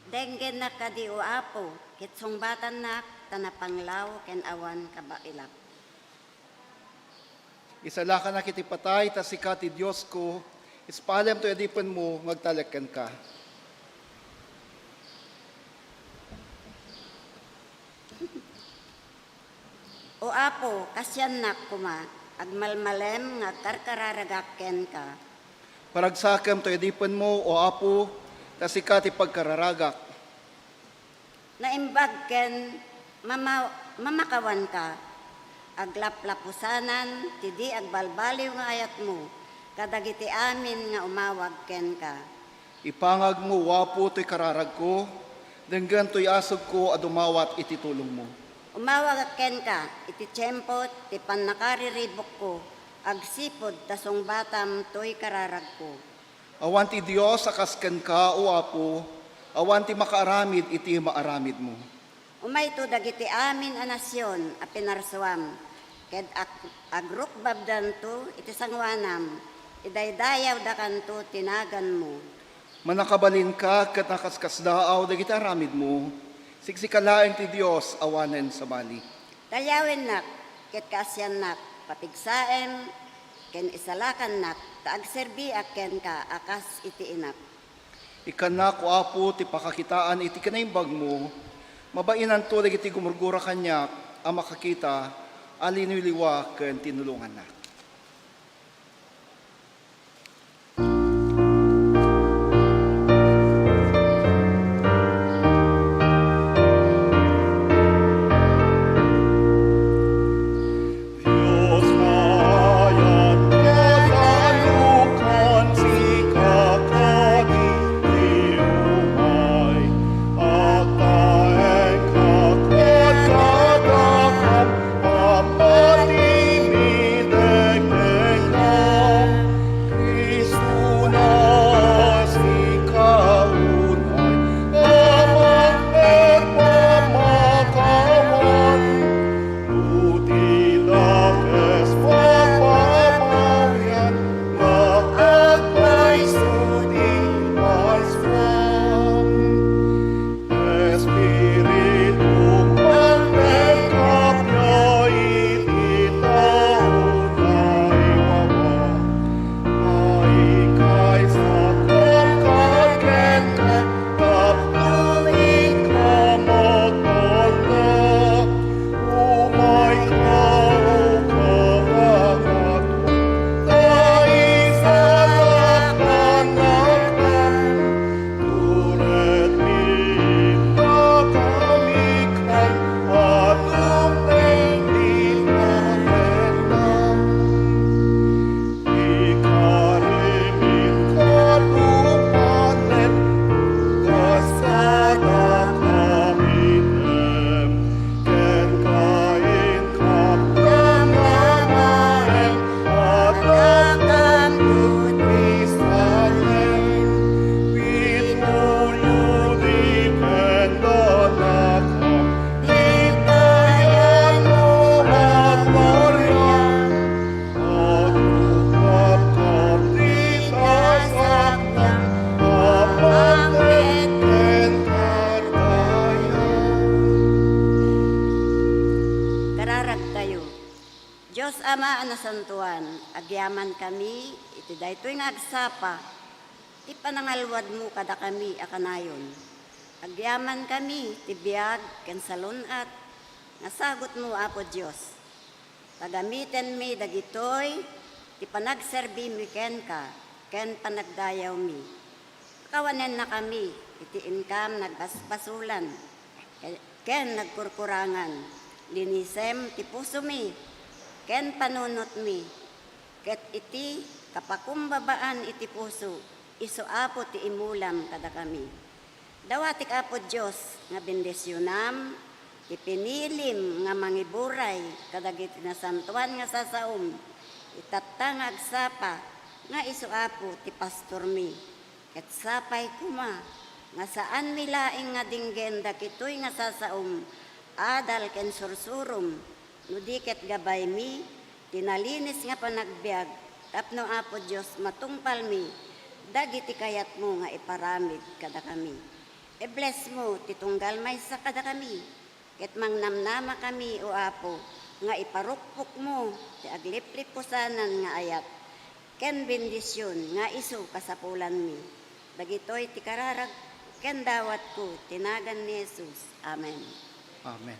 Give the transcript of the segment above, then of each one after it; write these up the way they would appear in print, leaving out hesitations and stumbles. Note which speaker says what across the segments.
Speaker 1: Denggen na kadi o apo, kitsungbatan nak, tanapanglaw, ken awan kabailap.
Speaker 2: Isala ka na kiti patay, ta sikati Diyos ko, ispalem to edipan mo, magtalakan ka.
Speaker 1: O apo, kasyan nak kuma, agmalmalem nga karkararagakken ka.
Speaker 2: Paragsakam to edipan mo, o apo, ta sikati pagkararagak.
Speaker 1: Naimbag ken mamakawan ka, aglaplapusanan, tidi agbalbaliw nga ayat mo, kadagiti amin nga umawag ken ka.
Speaker 2: Ipangag mo, wapo, to'y kararag ko, denggan to'y asog ko, adumawat ititulong mo.
Speaker 1: Umawag ken ka, iti tiyempot, ti pannakariribok ko, agsipod tasong batam to'y kararag ko.
Speaker 2: Awan ti Diyos, akaskan ka, o apo, awan ti makaaramid, iti maaramid mo.
Speaker 1: Umayto dagiti amin a nasyon a pinarsuam, ket agrukbabdan to iti sangwanam, idaydayaw da kanto tinagan mo.
Speaker 2: Manakabalin ka, kat nakaskasdaaw, dagiti aramid mo, Siksikalaing ti Dios awanen sa bali.
Speaker 1: Talyawin nak, ket kaasyan nak, papigsaem, ken isalakan nak, taagserbi ken ka akas iti inak.
Speaker 2: Ikanak o apo ti pakakitaan iti kanaimbag mo, mabainan tulig iti gumurgura kanyak, ang makakita, aliniliwa ken tinulungan na. Diyos Ama anasantuan, agyaman kami, iti daytoy nga agsapa, ti panangalwad mo kada kami akanayon. Agyaman kami, ti biyag, ken salunat, nasagot mo, Apo Diyos. Pagamitin mi dagitoy, ti panagserbi mi ken ka, ken panagdayaw mi. Kawanen na kami, iti income nagbasbasulan, ken nagkurkurangan, linisem ti puso mi, ken panunot mi, ket iti kapakumbabaan iti puso, iso Apo ti imulam kada kami. Dawatik Apo Diyos nga bendisyonam, ipinilim nga mangiburay, kadagiti nasantuan nga sasaom, itatangag sapa, nga iso Apo ti pastor mi, ket sapay kuma, nga saan milaing nga dinggen dakitoy nga sasaom, adal ken sursurum, nudiket gabay mi, tinalinis nga panagbiag, tapno Apo Diyos matungpal mi, dagiti kayat mo nga iparamid kada kami. E-bless mo, titunggal may sa kada kami, ket mangnamnama kami o Apo, nga iparukpok mo, ti agliplip pusanan nga ayat, ken bendisyon nga iso kasapulan mi. Dagitoy ti kararag, ken dawat ko, tinagan ni Jesus. Amen. Amen.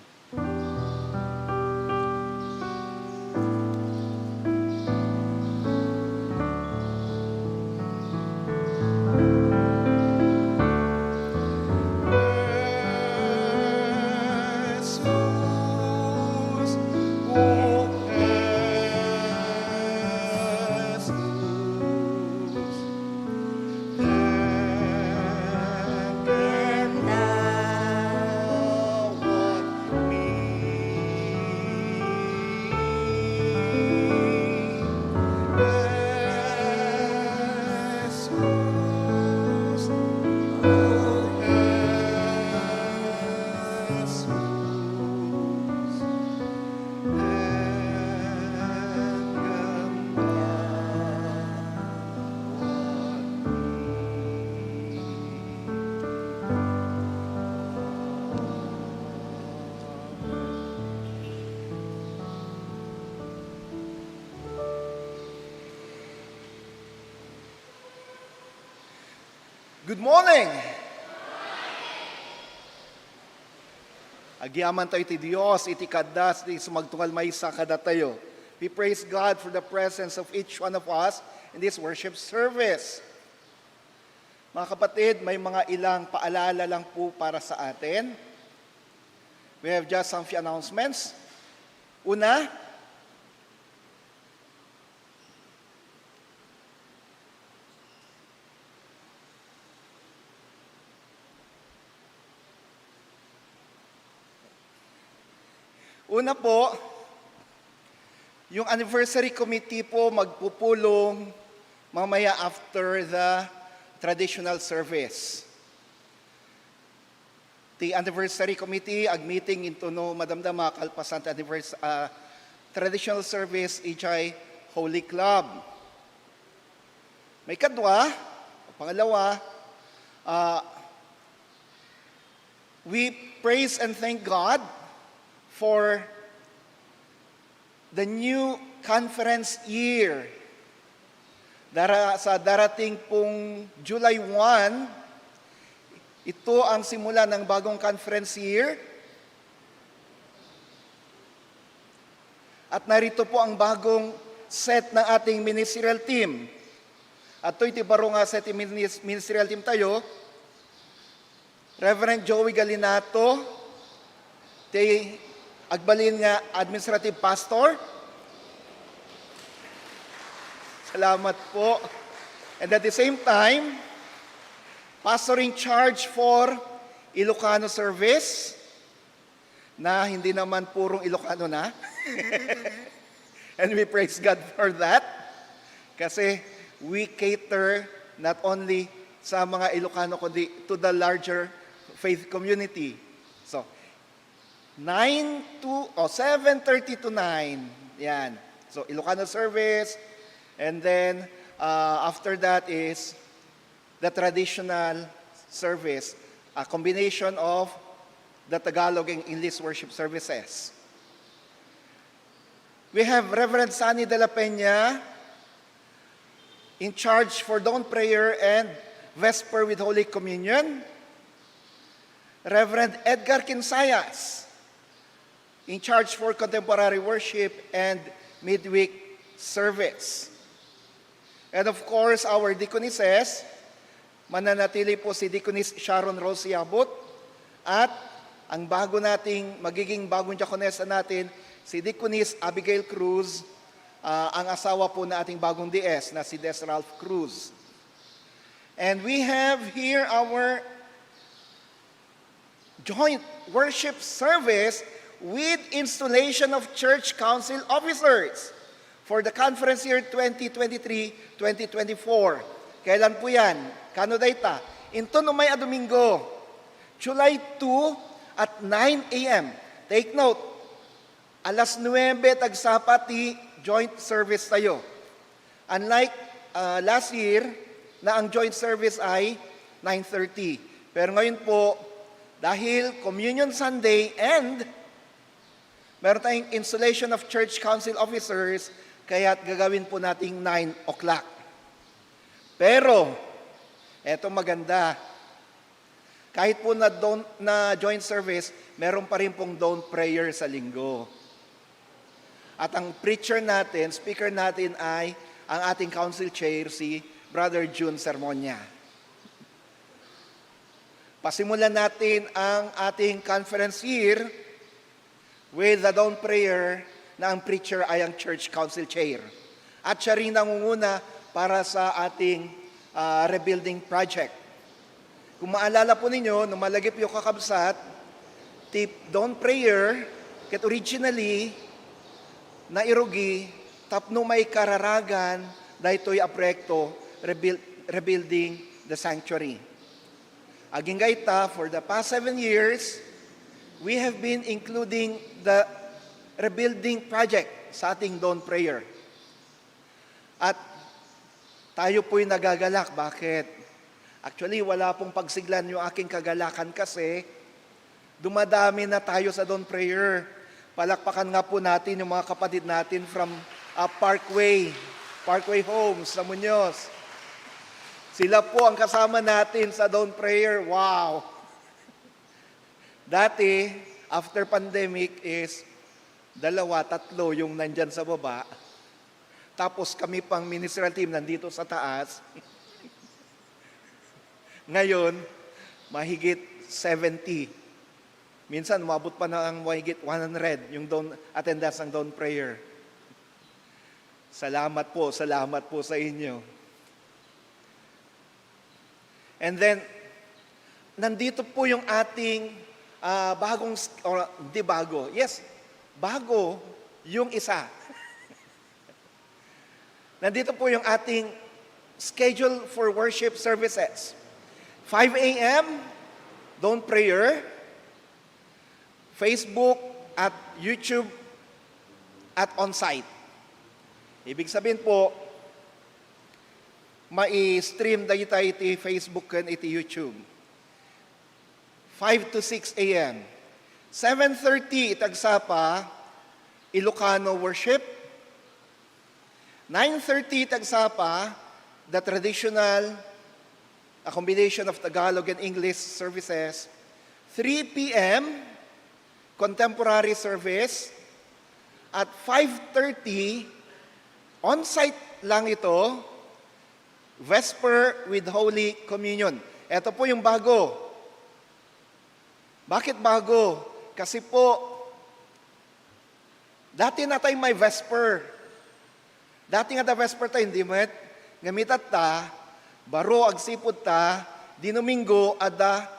Speaker 2: Mi
Speaker 3: Good morning! Agyaman tayo ti Diyos, iti kadas, iti sumagtungal maysa kadatayo. We praise God for the presence of each one of us in this worship service. Mga kapatid, may mga ilang paalala lang po para sa atin. We have just some few announcements. Una, po, yung anniversary committee po magpupulong mamaya after the traditional service. The anniversary committee meeting into no madamdama kalpasan traditional service HI Holy Club. May kadwa, pangalawa, we praise and thank God for the new conference year. Sa darating pong July 1, ito ang simula ng bagong conference year. At narito po ang bagong set ng ating ministerial team. At ito'y tibaro nga set ministerial team tayo. Reverend Joey Galinato, agbalin nga administrative pastor. Salamat po. And at the same time, pastor in charge for Ilocano service, na hindi naman purong Ilocano na. And we praise God for that. Kasi we cater not only sa mga Ilocano, kundi to the larger faith community. So, 7:30 to 9. Yan. So, Ilocano service. And then, after that is the traditional service. A combination of the Tagalog and English worship services. We have Reverend Sunny de la Peña in charge for dawn prayer and Vesper with Holy Communion. Reverend Edgar Quinsayas in charge for contemporary worship and midweek service. And of course, our deaconesses, mananatili po si Deaconess Sharon Rose Yabut at ang magiging bagong diakonesa natin, si Deaconess Abigail Cruz, ang asawa po na ating bagong DS na si Des Ralph Cruz. And we have here our joint worship service with installation of church council officers for the conference year 2023-2024. Kailan po yan? Kano data? Into no may Domingo, July 2 at 9 a.m. Take note, alas 9 tagsapati joint service tayo. Unlike last year, na ang joint service ay 9:30. Pero ngayon po, dahil Communion Sunday and meron tayong installation of church council officers, kaya't gagawin po nating 9 o'clock. Pero, eto maganda, kahit po na joint service, meron pa rin pong dawn prayer sa linggo. At ang preacher natin, speaker natin ay ang ating council chair, si Brother June Sermonia. Pasimulan natin ang ating conference year with the dawn prayer na ang preacher ay ang church council chair. At siya rin nangunguna para sa ating rebuilding project. Kung maalala po ninyo, nung malagip yung kakabsat, tip dawn prayer, ket originally, na irugi, tapno may kararagan, dahito'y aprekto, rebuilding the sanctuary. Aging gaita, for the past 7 years, we have been including the rebuilding project sa ating dawn prayer. At tayo po'y nagagalak. Bakit? Actually, wala pong pagsiglan yung aking kagalakan kasi dumadami na tayo sa dawn prayer. Palakpakan nga po natin yung mga kapatid natin from Parkway Homes sa Muñoz. Sila po ang kasama natin sa dawn prayer. Wow! Dati, after pandemic is 2, 3 yung nandyan sa baba. Tapos kami pang ministerial team nandito sa taas. Ngayon, mahigit 70. Minsan, umabot pa na ang mahigit 100 yung attendance ng dawn prayer. Salamat po sa inyo. And then, nandito po yung ating hindi bago. Yes, bago yung isa. Nandito po yung ating schedule for worship services. 5 a.m., dawn prayer, Facebook at YouTube at on-site. Ibig sabihin po, mai-stream dahi tayo iti Facebook kan iti YouTube. 5 to 6 a.m. 7:30 itagsapa, Ilocano worship. 9:30 itagsapa, the traditional a combination of Tagalog and English services. 3 p.m., contemporary service. At 5:30, on-site lang ito, Vesper with Holy Communion. Ito po yung bago. Bakit bago? Kasi po, dati na tayo may Vesper. Dati nga da Vesper tayo, hindi mo ngamitat ta, baro agsipod ta, di Domingo ada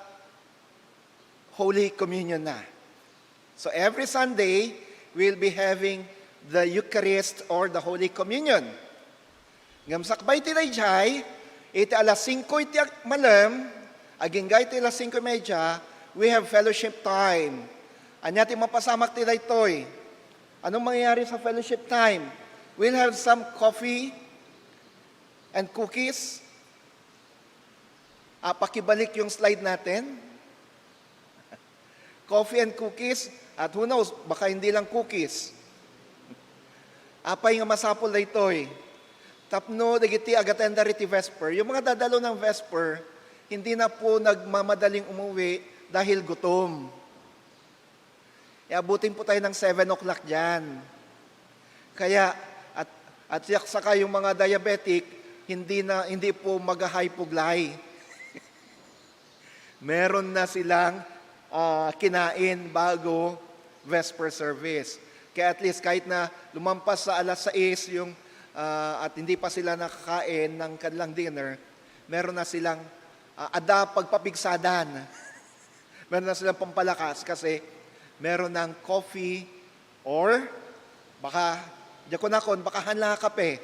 Speaker 3: Holy Communion na. So every Sunday, we'll be having the Eucharist or the Holy Communion. Ngamsakbay ti dayjay, iti alas 5 iti malam, aging gay ti alas 5:30, we have fellowship time. Anya ti mapasamak ti daytoy. Anong mangyayari sa fellowship time? We'll have some coffee and cookies. Pakibalik yung slide natin. Coffee and cookies. At who knows, baka hindi lang cookies. Apay nga masapol daytoy. Tapno, dagiti agatenda riti Vesper. Yung mga dadalo ng Vesper, hindi na po nagmamadaling umuwi dahil gutom. Abutin po tayo ng 7 o'clock dyan. Kaya, at saka yung mga diabetic, hindi po mag-hypoglay. Meron na silang kinain bago Vesper service. Kaya at least kahit na lumampas sa alas 6 yung at hindi pa sila nakakain ng kanilang dinner, meron na silang pagpapigsadan. Meron na silang pampalakas kasi meron ng coffee or baka baka hanla kape.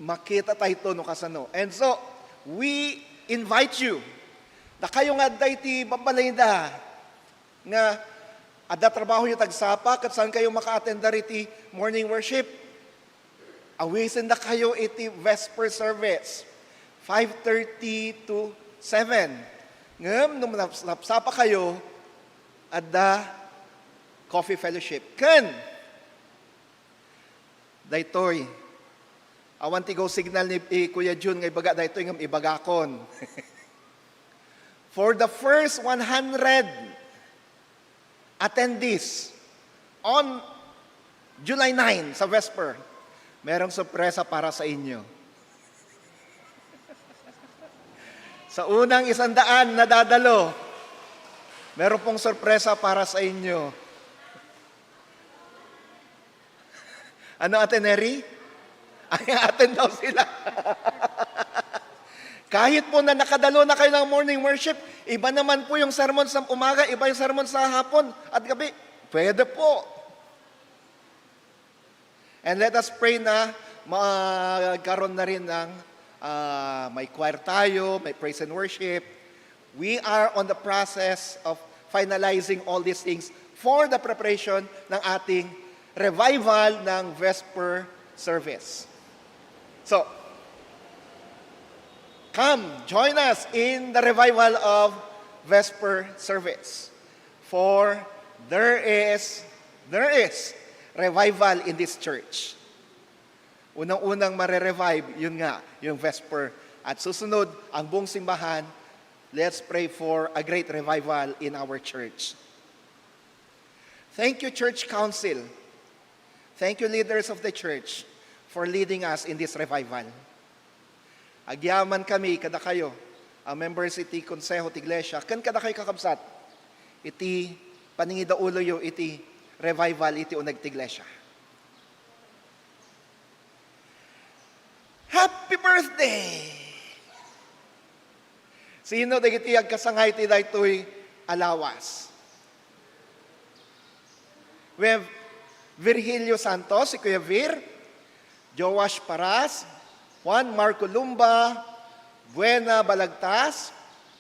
Speaker 3: Makita tayo ito no kasano. And so, we invite you na kayo nga dayti babalayda nga ada trabaho yung tagsapa kat saan kayo maka-attenda riti morning worship. Awisin na kayo iti Vesper service. 5:30 to 7. Ngam, nung napsapa kayo, ada coffee fellowship. Ken! Daytoy. Awan ti go signal ni Kuya Jun nga ibaga daytoy ngam ibagakon. For the first 100 attendees on July 9 sa Vesper, merong sorpresa para sa inyo. Sa unang 100 na dadalo, meron pong sorpresa para sa inyo. Ano ateneri? Ay, aten daw sila. Kahit po na nakadalo na kayo ng morning worship, iba naman po yung sermon sa umaga, iba yung sermon sa hapon at gabi. Pwede po. And let us pray na magkaroon na rin ng may choir tayo, may praise and worship. We are on the process of finalizing all these things for the preparation ng ating revival ng Vesper service. So, come, join us in the revival of Vesper service. For there is revival in this church. Unang-unang mare-revive, yun nga, yung Vesper At susunod, ang buong simbahan, let's pray for a great revival in our church. Thank you, Church Council. Thank you, leaders of the church, for leading us in this revival. Agyaman kami, kada kayo, ang members iti Konseho ti Iglesia, kan kada kayo kakabsat, iti paningida ulo yo, iti revival, iti unag ti Iglesia. Happy birthday! Sino dagiti agkasangay ti daytoy alawas? We have Virgilio Santos, si Kuya Vir, Joash Paras, Juan Marco Lumba, Buena Balagtas,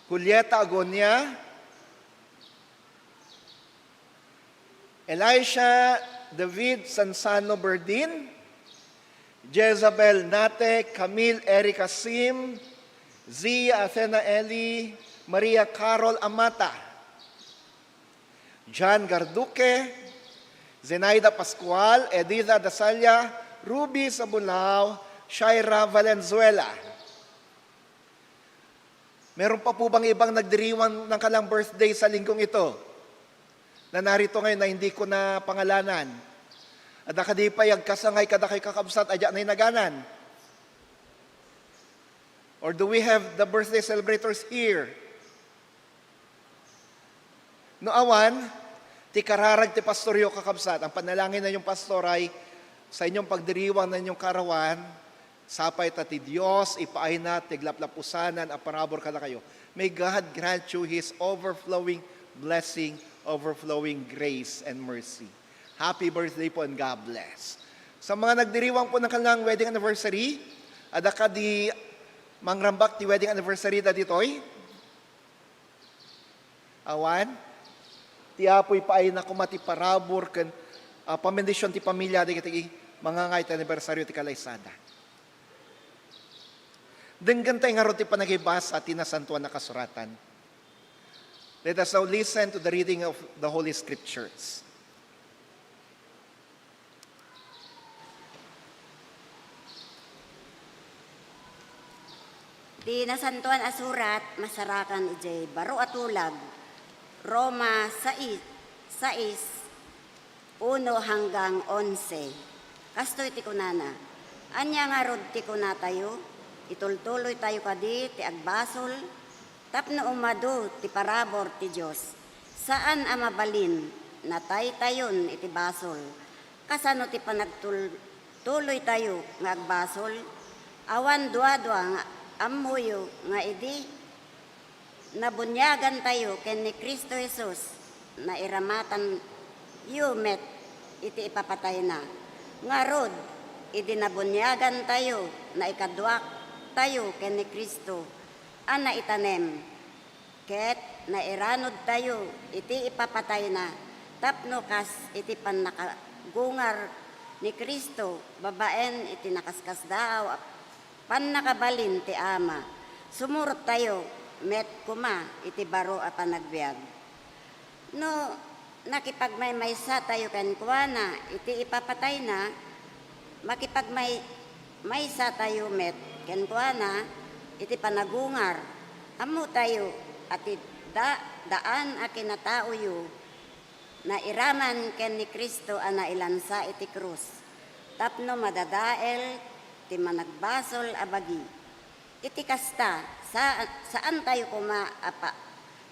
Speaker 3: Julieta Agonia, Elisha David Sansano Berdin, Jezabel Nate, Camille Erika Sim, Zia Athena Eli, Maria Carol Amata, John Garduque, Zenaida Pascual, Editha Dasalia, Ruby Sabulao, Shaira Valenzuela. Meron pa po bang ibang nagdiriwang ng kalang birthday sa linggong ito? Na narito ngayon na hindi ko na pangalanan. At nakadipay agkasangay kada kay kakabsat adya na inaganan. Or do we have the birthday celebrators here? No awan, ti kararag ti pastoryo kakabsat. Ang panalangin na yung pastor ay sa inyong pagdiriwang na inyong karawan, sapay ta ti Diyos, ipaay na, tiglaplapusanan, aparabor kada kayo. May God grant you His overflowing blessing, overflowing grace and mercy. Happy birthday po and God bless. Sa mga nagdiriwang po ng kanilang wedding anniversary, adaka di mangrambak ti wedding anniversary da ditoy? Awan? Ti apoy paay na kumati parabor ken pamendisyon ti pamilya di kiti mga ngay ti anniversary ti kalaysada. Denggan tayo nga ro ti panagibasa ti nasantuan na kasuratan. Let us now listen to the reading of the Holy Scriptures.
Speaker 2: Di nasantuan asurat, masarakan ijay, baro atulag, Roma 6, 1 hanggang 11. Kasto iti kunana, anya nga rod ti kunatayo, itultuloy tayo kadi ti agbasol, tapno umado ti parabor ti Diyos. Saan amabalin, natay tayon iti basol, kasano ti panagtuloy tayo nga agbasol, awan dua-dua nga amuyo nga idi nabunyagan tayo ken ni Kristo Jesus na iramatan yumet iti ipapatay na. Nga rod, idi nabunyagan tayo na ikadwak tayo ken ni Kristo ana itanem. Ket na iranod tayo iti ipapatay na tapno kas iti pannakagungar ni Kristo babaen iti nakaskas daw pannakabalin ti ama. Sumurot tayo, met kuma, iti baro a panagbiag. No, nakipagmaymaysa tayo kankwana, iti ipapatay na, makipagmaysa tayo, met kankwana, iti panagungar. Amo tayo, ati daan a kinatao yu, na iraman ken ni Kristo ana ilansa iti krus. Tapno madadael, ti managbasol abagi. Iti kasta, saan tayo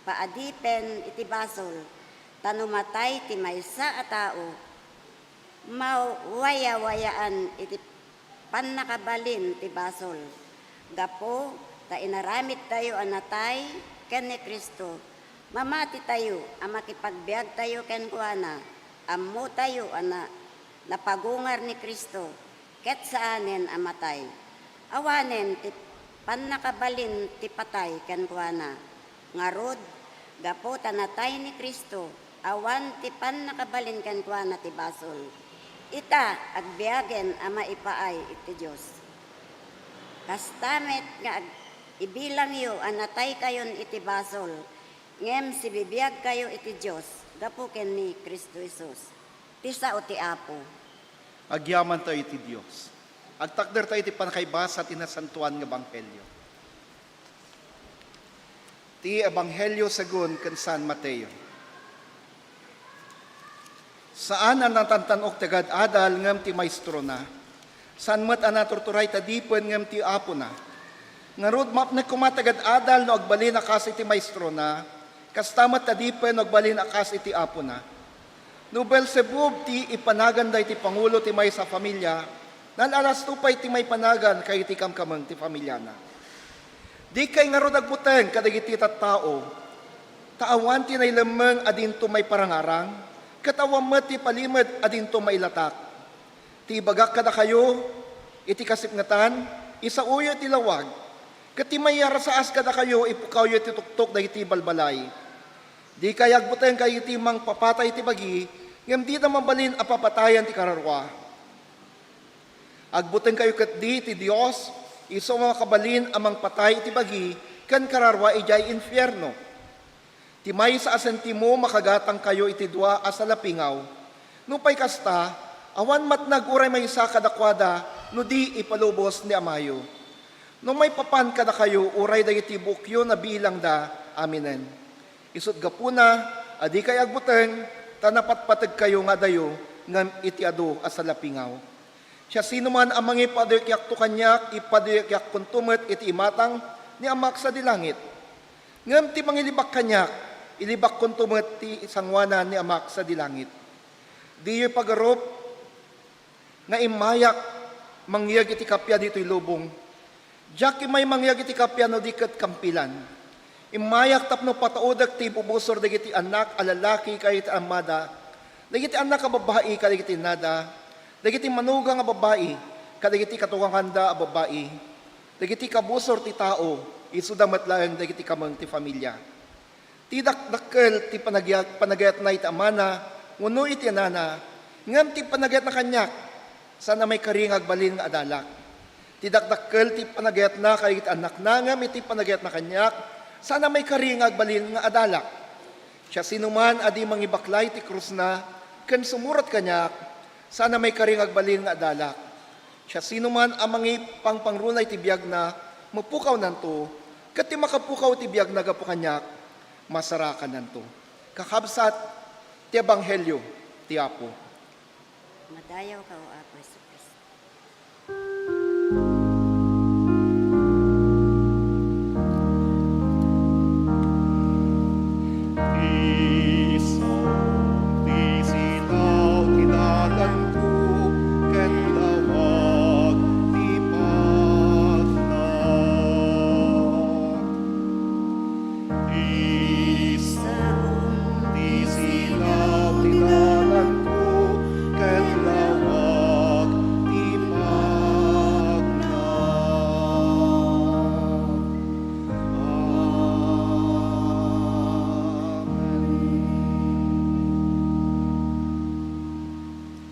Speaker 2: paadipen iti basol, tanumatay ti maysa a tao, mawaya-wayaan iti pannakabalin ti basol. Gapo, ta inaramit tayo anatay ken ni Kristo, mamati tayo, makipagbiag tayo ken kuana, ammo tayo ana napagungar ni Kristo, ket saanen amatay. Awanen ti pannakabalin ti patay ken kuana. Ngarod, gapo tanatay ni Kristo, awan ti pannakabalin ken kuana ti basol. Ita agbiagen ama ipaay iti Dios. Kastamet nga ibilang yu anatay kayon iti basol. Ngem si bibiyag kayo iti Dios, gapo ken ni Kristo Jesus. Ti sao ti Apo.
Speaker 3: Agyaman tayo iti Diyos. Agtakder tayo iti panakaybasa at inasantuan ng Ebanghelyo. Ti Ebanghelyo segun ken San Mateo. Saan ang natantanok tagad adal ngem ti maestro na? San met ang naturturay tadipen ngem ti apo na? Ngarod map na kumatagad adal no agbalin akas iti maestro na, kastamat tadipen no agbalin akas iti apo na. No Belzebub ti ipanagan da iti pangulo ti may sa pamilya, nan alas tupay ti may panagan kay iti kamkamang ti pamilya na. Di kay nga ro nagbuteng kadagiti tattao, taawan ti nailamang adinto may parangarang, katawan mo ti palimad adinto may latak. Ti bagak kada kayo, iti kasipngatan, isauyo ti lawag, kati may yarasaas kada kayo, ipukaw iti tuktok da iti balbalay. Di kay agbuteng kay iti mang papatay ti bagi, ngam di na mabalin apapatayan ti kararwa. Agbuteng kayo kat di ti Diyos, iso mga kabalin amang patay iti bagi, kan kararwa ijay infierno. Ti may sa asenti mo makagatang kayo iti dua asa lapingaw. No pay kasta, awan matnag uray may isa kadakwada, no di ipalubos ni amayo. No may papan kada kayo, uray da iti bukyo na bilang da, aminen. Isut gapuna, adi kay agbuteng, tanapatpatag kayo nga dayo, ngam iti ado asa lapingaw. Siya sino man ang mga ipaduyakyak to kanyak, ipaduyakyak kuntumot iti imatang ni amak sa dilangit. Ngam ti mangilibak kanyak, ilibak kuntumot ti sangwanan ni amak sa dilangit. Di yo'y pagarup, nga imayak, mangyag iti kapya dito'y lubong. Diyak may mangyag iti kapya no dikat kampilan. Imayak tapno pataudak ti bubusor dagiti anak alalaki kay iti amada. Dagiti anak a babae kay dagiti nada. Dagiti manugang a babae, kadagiti katugang handa a babae, dagiti kabusor ti tao, isudamat lang dagiti kamang ti familia. Ti dakdakkel ti panagayat na iti amana, nguno iti anana, ngam ti panagayat na kanyak, sana may karingag balin nga adalak. Ti dakdakkel ti panagayat na kay iti anak na, ngam iti panagayat na kanyak, sana may karingag balin nga adalak. Siya sinuman adi mangibaklay ti krus na, ken sumurat kanyak, sana may karingag balin nga adalak. Siya sino man ang mga pangpangrunay ti biyag na mapukaw nanto, kati makapukaw ti biyag na gapukanyak, masarakan nanto. Kakabsat ti Ebanghelyo ti Apo.
Speaker 1: Madayaw ka o Apo Jesucristo.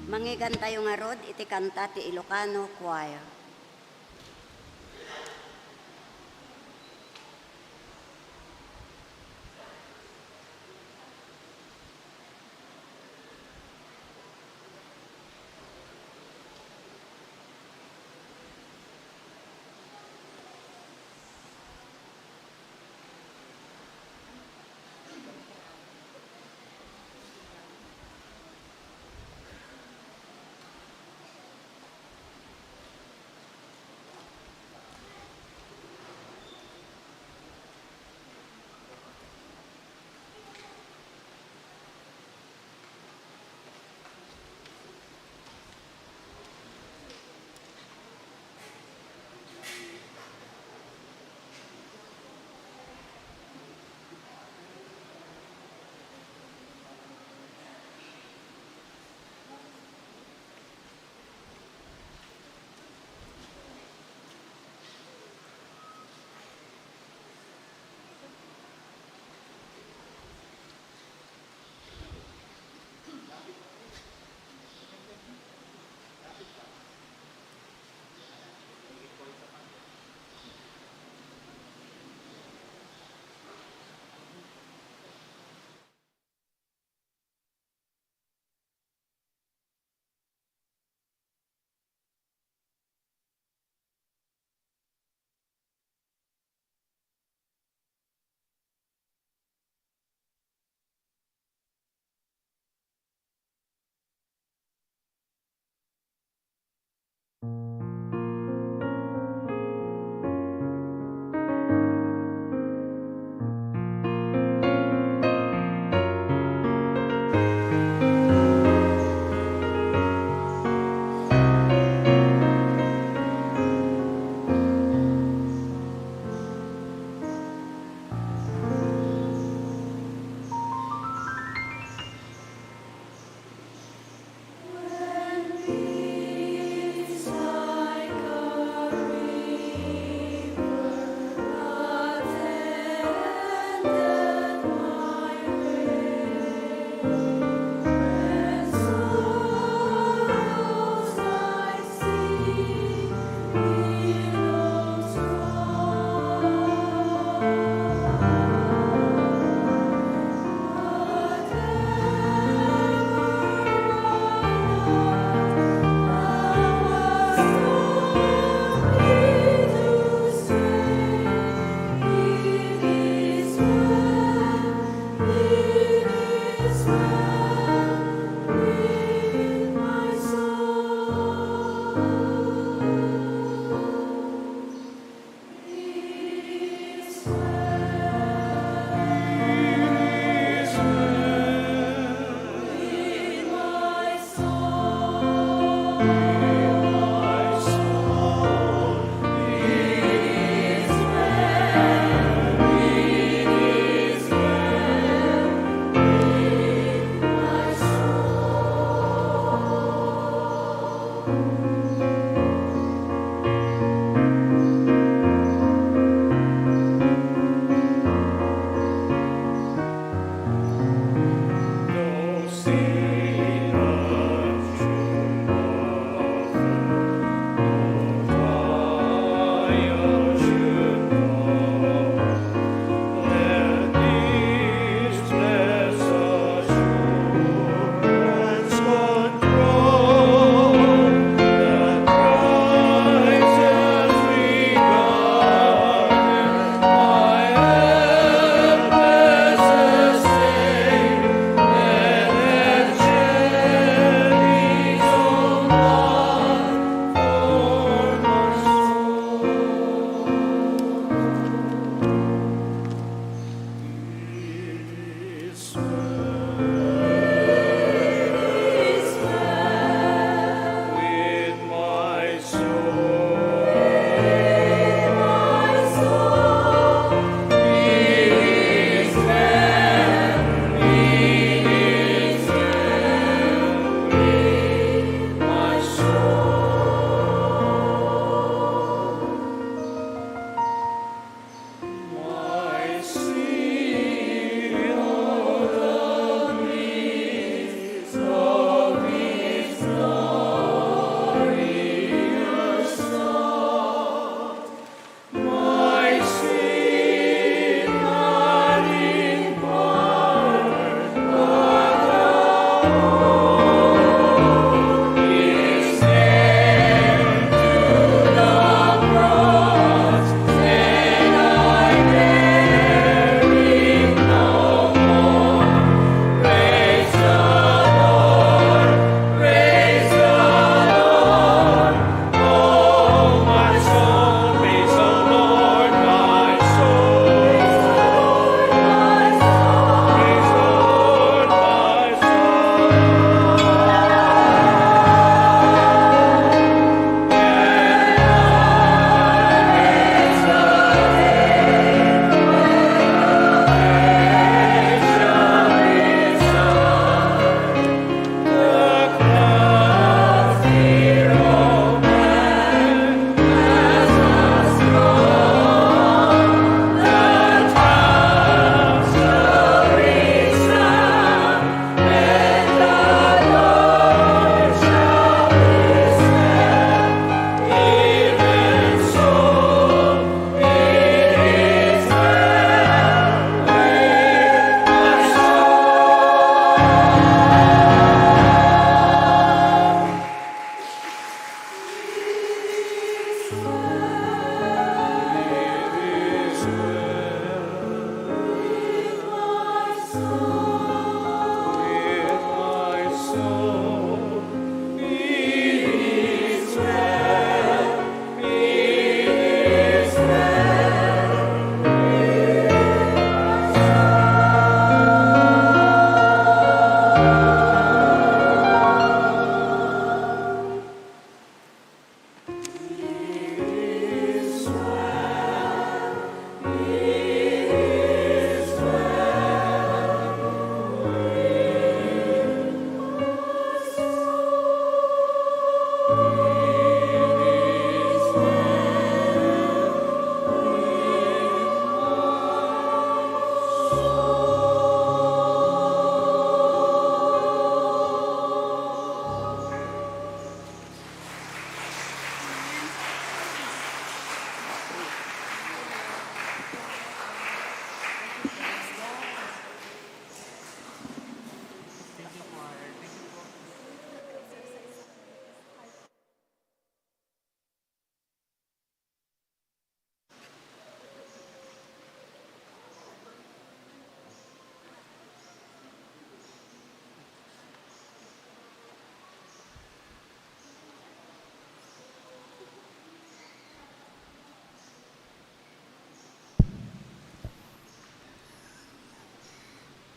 Speaker 1: Manggigan tayo nga rod, iti kanta ti Ilocano Choir.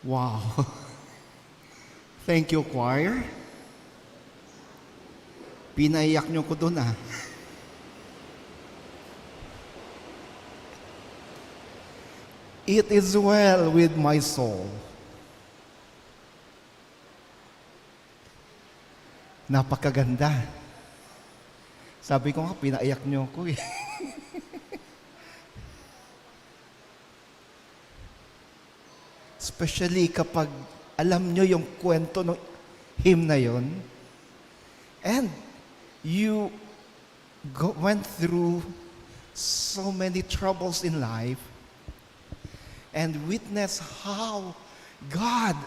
Speaker 3: Wow. Thank you, choir. Pinaiyak niyo ko doon ah. It is well with my soul. Napakaganda. Sabi ko nga, pinaiyak niyo ko eh. Especially kapag alam niyo yung kwento ng hymn na yon, and you went through so many troubles in life, and witness how God,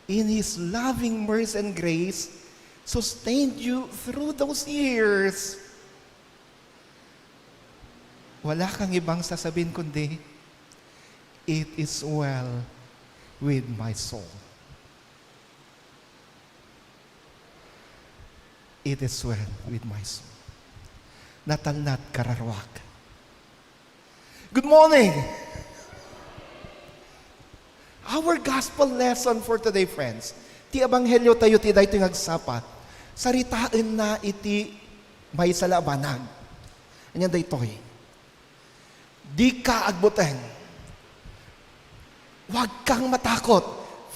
Speaker 3: in His loving mercy and grace, sustained you through those years. Wala kang ibang sasabihin kundi, it is well with my soul. It is well with my soul. Natalnat Kararwak. Good morning! Our gospel lesson for today, friends. Ti Ebanghelyo tayo ti daytoy ngagsapa. Saritaan na iti may salabanag. Anyan daytoy. Di ka agbuteng. Huwag kang matakot.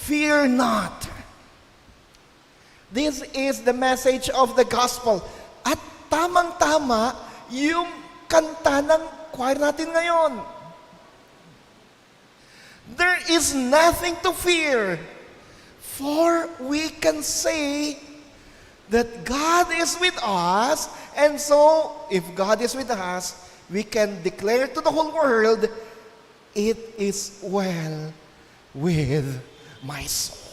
Speaker 3: Fear not. This is the message of the gospel. At tamang-tama yung kanta ng choir natin ngayon. There is nothing to fear, for we can say that God is with us, and so if God is with us, we can declare to the whole world, it is well with my soul.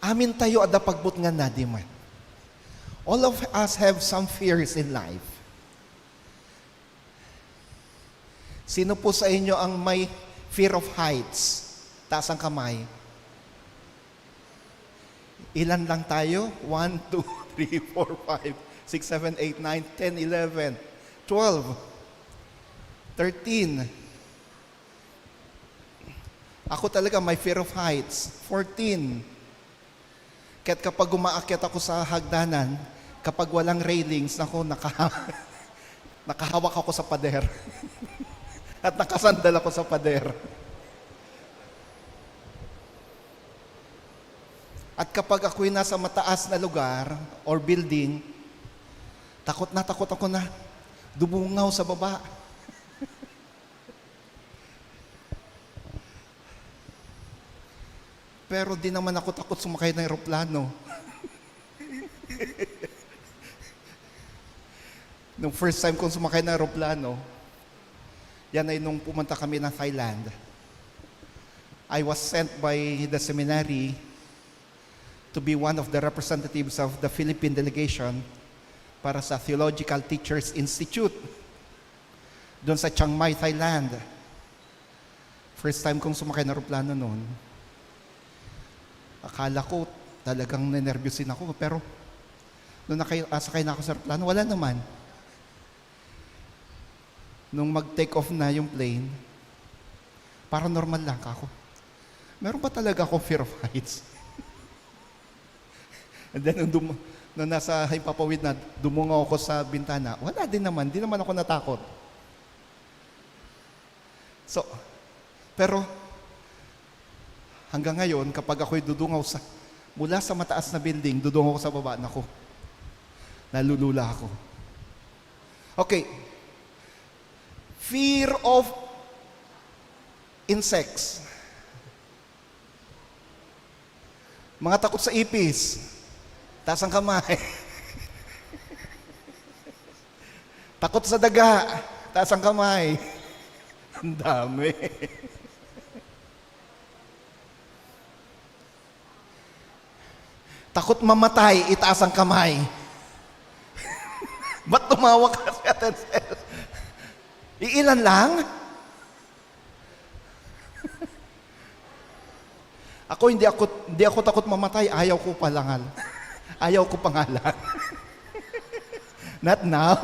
Speaker 3: Amin tayo ada pagbut nga nadiman. All of us have some fears in life. Sino po sa inyo ang may fear of heights? Taas ang kamay. Ilan lang tayo? 1, 2, 3, 4, 5, 6, 7, 8, 9, 10, 11, 12, 13. Ako talaga may fear of heights. 14. Kaya't kapag umaakyat ako sa hagdanan, kapag walang railings, nakahawak ako sa pader. At nakasandal ako sa pader. At kapag ako'y nasa mataas na lugar or building, takot ako na dumungaw sa baba. Pero di naman ako takot sumakay ng eroplano. Nung first time kong sumakay ng eroplano, yan ay nung pumunta kami ng Thailand. I was sent by the seminary to be one of the representatives of the Philippine delegation para sa Theological Teachers Institute doon sa Chiang Mai, Thailand. First time kong sumakay ng eroplano noon. Akala ko talagang nenervyusin ako, pero nung sakay na ako sa eroplano, wala naman. Nung mag-take off na yung plane, parang normal lang ako. Meron ba talaga akong fear of heights? And then, nung nasa himpapawid na, dumungaw ako sa bintana, wala din naman. Di naman ako natakot. So, pero, hanggang ngayon, kapag ako'y dudungaw mula sa mataas na building, dudungaw ako sa baba, naku, nalulula ako. Okay. Fear of insects. Mga takot sa ipis. Taas ang kamay. Takot sa daga. Taas ang kamay. Ang dami. Takot mamatay, itaas ang kamay. Ba't tumawa ka si Atencel? Iilan lang? Hindi ako takot mamatay, ayaw ko palangal. Ayaw ko pangalan. Not now.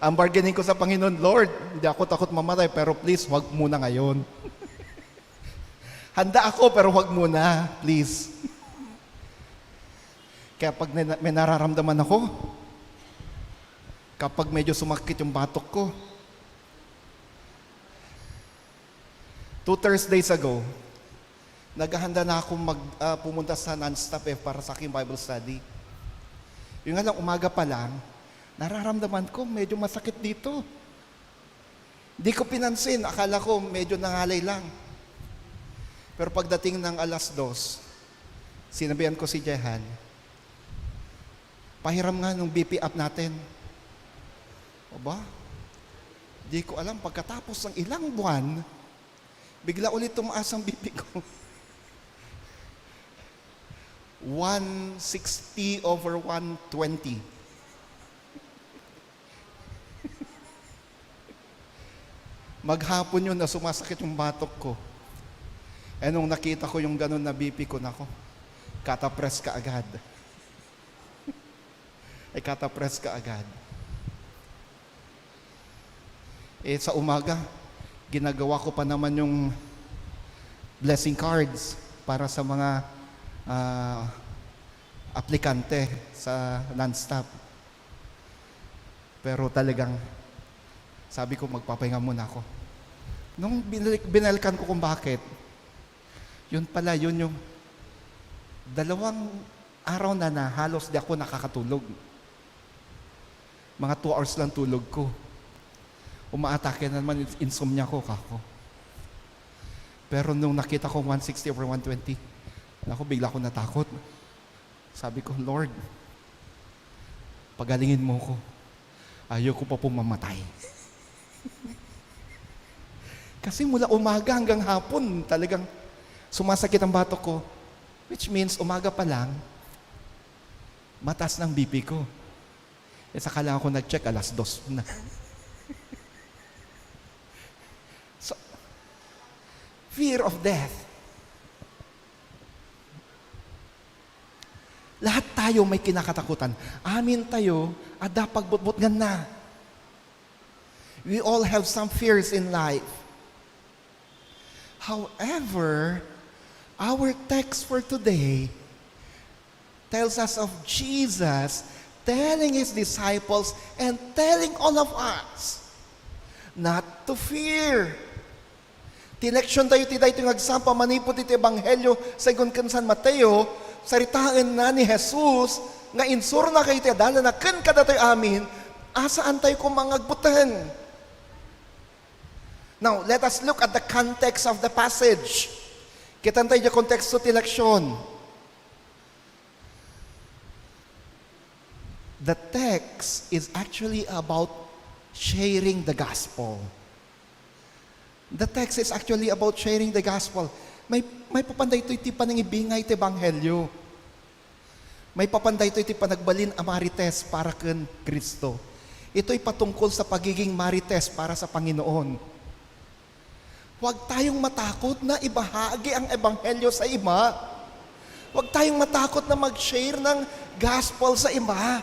Speaker 4: Ang bargaining ko sa Panginoon, Lord, hindi ako takot mamatay, pero please, wag muna ngayon. Handa ako, pero wag muna, please. Kaya pag may nararamdaman ako, kapag medyo sumakit yung batok ko, 2 Thursdays ago, naghahanda na ako pumunta sa non-stop para sa aking Bible study. Yung nga lang, umaga pa lang, nararamdaman ko medyo masakit dito. Hindi ko pinansin, akala ko medyo nangalay lang. Pero pagdating ng 2:00, sinabihan ko si Jehan, pahiram nga nung BP up natin. O ba? Di ko alam, pagkatapos ng ilang buwan, bigla ulit tumaas ang BP ko. 160/120. Maghapon yun na sumasakit yung batok ko. Eh nung nakita ko yung ganun na BP ko, nako, katapress ka agad. Ay katapress ka agad. Eh sa umaga, ginagawa ko pa naman yung blessing cards para sa mga aplikante sa non-stop. Pero talagang sabi ko magpapahinga muna ako. Nung binalikan ko kung bakit, yun pala, yun yung 2 araw na halos di ako nakakatulog. Mga 2 hours lang tulog ko. Umaatake na naman insomnia ko, kako. Pero nung nakita ko 160/120, ako bigla ko natakot. Sabi ko, Lord, pagalingin mo ko. Ayoko pa pumamatay. Kasi mula umaga hanggang hapon, talagang sumasakit ang batok ko. Which means, umaga pa lang, mataas ng BP ko. E saka lang ako nag-check, 2:00 na. So, fear of death. Lahat tayo may kinakatakutan. Amin tayo, ada pagbutbutngan na. We all have some fears in life. However, our text for today tells us of Jesus telling His disciples and telling all of us not to fear. Tineksyon tayo ti dayto nga agsampa manipot iti ebanghelyo sagon ken San Mateo, saritaan na ni Jesus nga insur na kayo ti adala na ken kadatoy amin, asaan tayo kumangagbutan. Now, let us look at the context of the passage. Kitan tayo yung konteksto ti leksyon. The text is actually about sharing the gospel. The text is actually about sharing the gospel. May papanday ito iti panangibingay iti ebanghelyo. May papanday ito iti panagbalin a marites para ken Kristo. Ito'y patungkol sa pagiging marites para sa Panginoon. Huwag tayong matakot na ibahagi ang ebanghelyo sa iba. Huwag tayong matakot na mag-share ng gospel sa iba.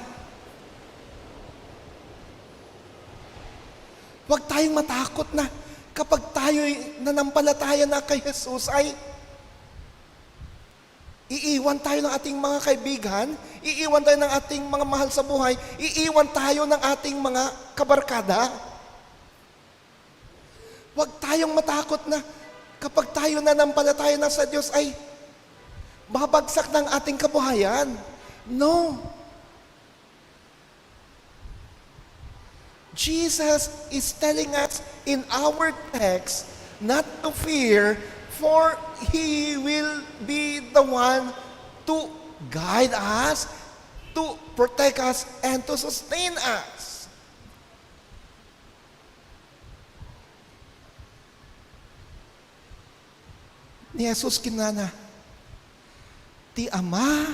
Speaker 4: Huwag tayong matakot na kapag tayo'y nanampalataya na kay Jesus ay iiwan tayo ng ating mga kaibigan, iiwan tayo ng ating mga mahal sa buhay, iiwan tayo ng ating mga kabarkada. Huwag tayong matakot na kapag tayo nanampalataya na sa Diyos ay babagsak ng ating kabuhayan. No. Jesus is telling us in our text not to fear, for He will be the one to guide us, to protect us, and to sustain us. Ni Jesus kinana, ti Ama,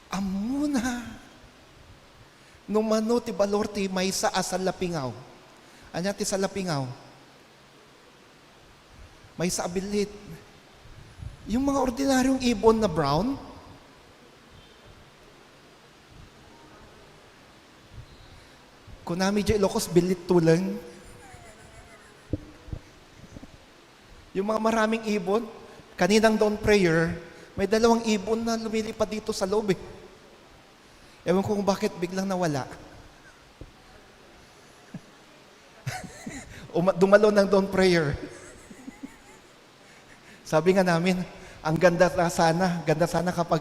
Speaker 4: amuna, numano ti balor ti maysa asal lapingaw. Anya ti salapingaw? Maysa abilit. Yung mga ordinaryong ibon na brown, Kunami J. Ilocos, bilit tulang. Yung mga maraming ibon, kaninang dawn prayer, may 2 ibon na lumilipad dito sa loob eh. Ewan ko kung bakit biglang nawala. Dumalo ng dawn prayer. Sabi nga namin, ang ganda sana kapag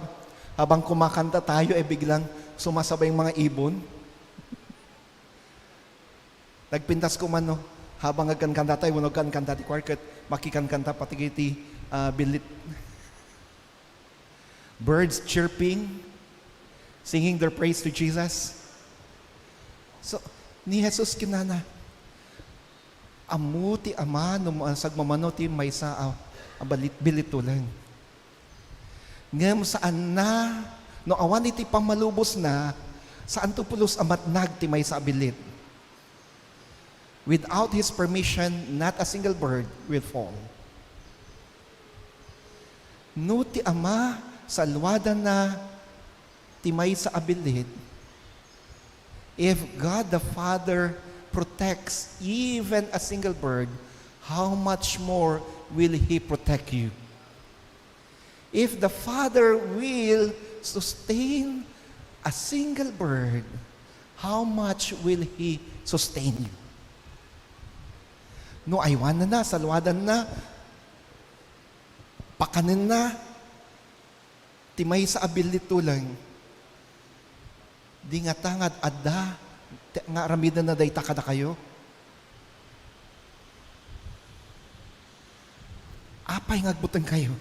Speaker 4: habang kumakanta tayo, biglang sumasabay yung mga ibon. Nagpintas ko man, no, habang nagkankanta tayo, huwag kanta ti quartet, makikankanta pati kiti bilit. Birds chirping, singing their praise to Jesus. So, ni Jesus kinana, amuti ama, sagmamano ti may sa bilitulan. Ngam saan na, no awan iti pamalubos na, saan to pulos amatnag ti may sa bilit. Without His permission, not a single bird will fall. No ti ama, sa alwada na timay sa abilit, if God the Father protects even a single bird, how much more will He protect you? If the Father will sustain a single bird, how much will He sustain you? No, aywanan na, salwadan na, pakanin na, timay sa abilit tulang. Di nga tangad, adda, nga aramidan na day takada kayo. Apay ngagbutan kayo.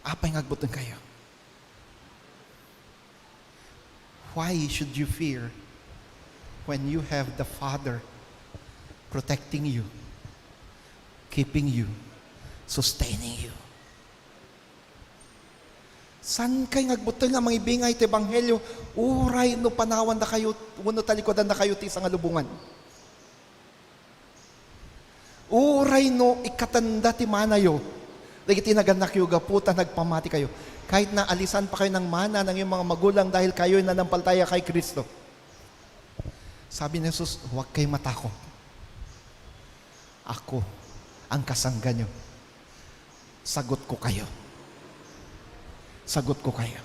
Speaker 4: Apay ngagbutan kayo. Why should you fear when you have the Father protecting you, keeping you, sustaining you? San kay ngagbutan nga mga ibingay ti Ebanghelyo, uray no panawan na kayo, uno talikodan na kayo ti isang alubungan. Uray no ikatanda ti manayo, dagiti naganak yu gaputa nagpamati kayo. Kahit na alisan pa kayo ng mana ng iyong mga magulang dahil kayo'y nanampalataya kay Kristo. Sabi ni Jesus, huwag kayo matakot. Ako ang kasangga nyo. Sagot ko kayo. Sagot ko kayo.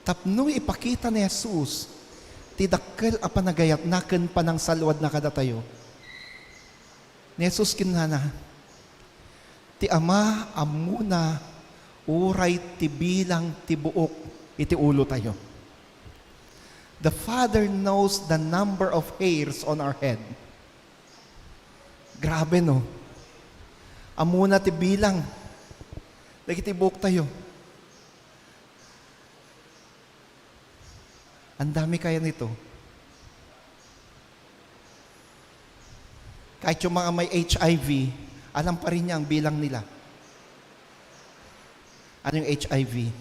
Speaker 4: Tapno ipakita ni Jesus, tidakkel a panagayat naken panang salwad na kadatayo. Ni Jesus kinana, ti ama amuna uray ti bilang ti buok iti ulo tayo. The Father knows the number of hairs on our head. Grabe no. Amuna ti bilang. Dagiti buok tayo. Ang dami kaya nito. Kahit yung mga may HIV, alam pa rin niya ang bilang nila. Ano yung HIV?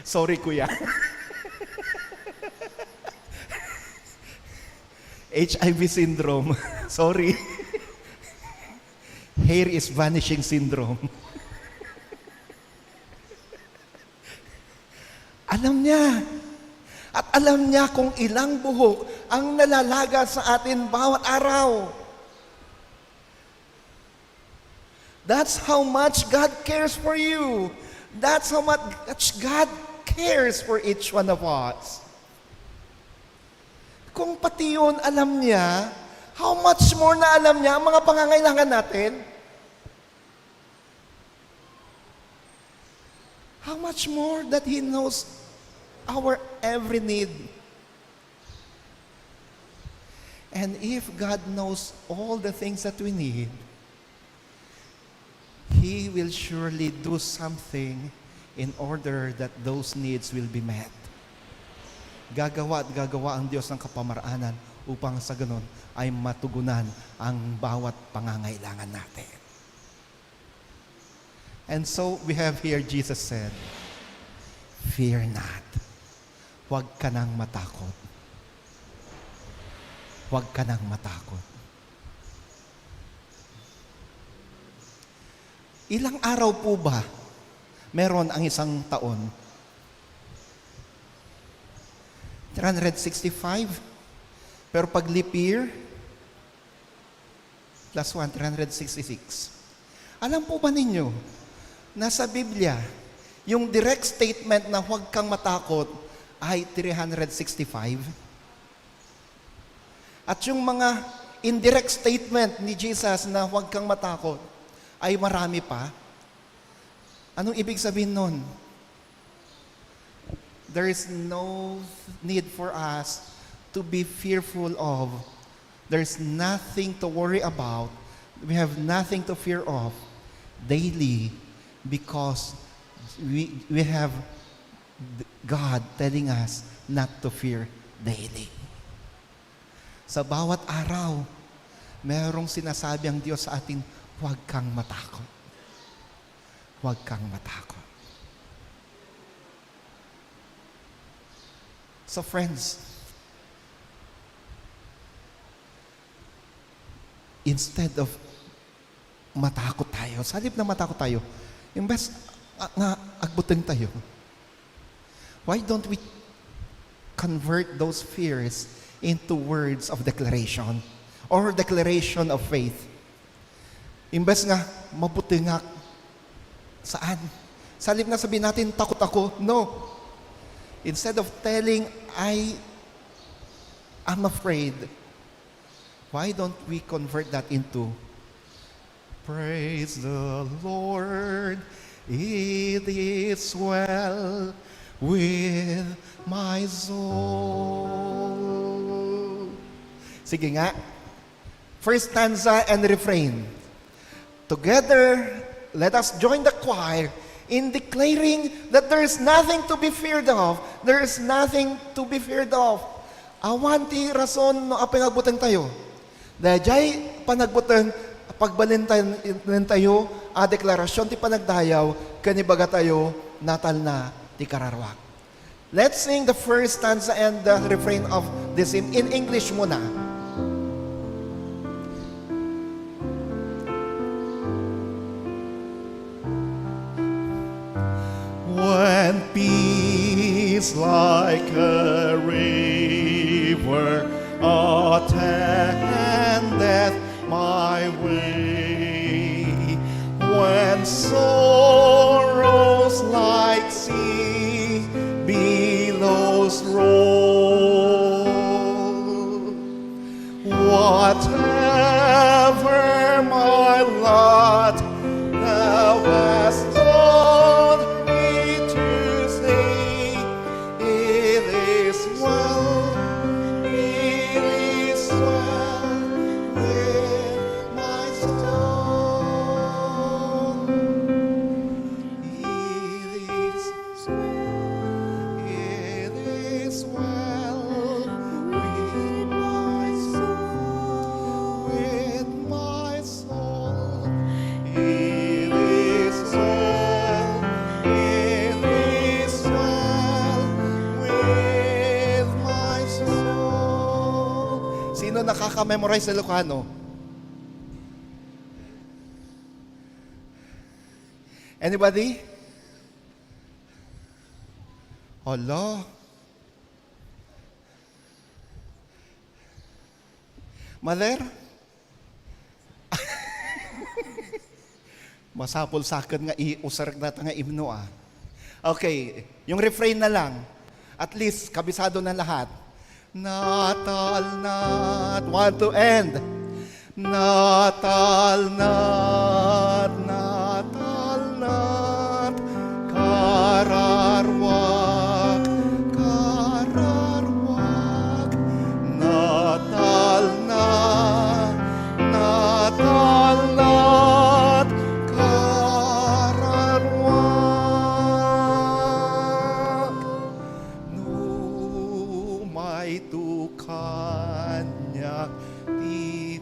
Speaker 4: Sorry, kuya. HIV syndrome. Sorry. Hair is vanishing syndrome. Alam niya. At alam niya kung ilang buhok ang nalalaga sa atin bawat araw. That's how much God cares for you. That's how much God cares for each one of us. Kung pati yun alam niya, how much more na alam niya ang mga pangangailangan natin? How much more that He knows our every need. And if God knows all the things that we need, He will surely do something in order that those needs will be met. Gagawa at gagawa ang Diyos ng kapamaraanan upang sa ganun ay matugunan ang bawat pangangailangan natin. And so we have here Jesus said, "Fear not." Huwag ka nang matakot. Huwag ka nang matakot. Ilang araw po ba meron ang isang taon? 365. Pero pag leap year, plus 1, 366. Alam po ba ninyo, na sa Biblia, yung direct statement na huwag kang matakot ay 365? At yung mga indirect statement ni Jesus na huwag kang matakot ay marami pa. Anong ibig sabihin nun? There is no need for us to be fearful of. There's nothing to worry about. We have nothing to fear of daily because we have God telling us not to fear daily. Sa bawat araw, merong sinasabi ang Diyos sa atin, huwag kang matakot. Huwag kang matakot. So friends, instead of matakot tayo, sa halip na matakot tayo, imbes nga agbutin tayo, why don't we convert those fears into words of declaration or declaration of faith? Imbes nga mabuti nga, saan? Sa halip na sabihin natin, takot ako, no. Instead of telling, I'm afraid, why don't we convert that into, praise the Lord, it is well with my soul. Sige nga. First stanza and refrain. Together, let us join the choir in declaring that there is nothing to be feared of. There is nothing to be feared of. Awan ti rason no apinagbutan tayo. Dahil panagbutan, pagbalintan tayo, a deklarasyon ti panagdayaw, kanibaga tayo, natal na ti kararwak. Let's sing the first stanza and the refrain of this hymn in English muna. When peace like a river attendeth my way, when sorrows like sea billows roll, whatever my lot thou hast told me to say, it is well with my soul. It is well with my soul, with my soul. It is well with my soul. Sino nakaka-memorize sa Ilocano? Anybody? Hala. Mother? Masapol sa akin nga iusar na nga imno ah. Okay, yung refrain na lang. At least, kabisado na lahat. Natal nat. Want to end. Natal nat. Natal nat. Kararwak. Kararwak. Natal nat. Natal nat. Kararwak. Numay tukanya ti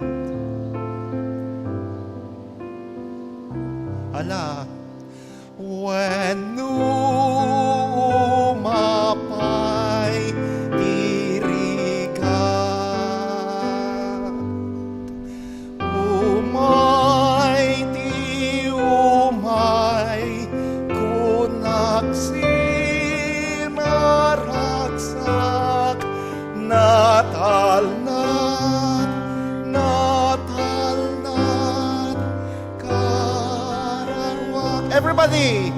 Speaker 4: everybody.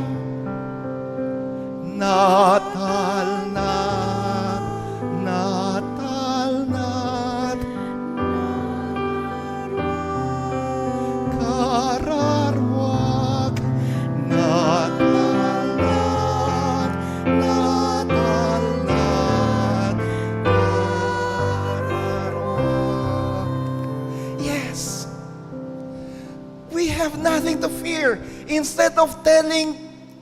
Speaker 4: Natal na, Natal na't kararwag. Natal na't, Natal na't kararwag. Yes, we have nothing to fear. Instead of telling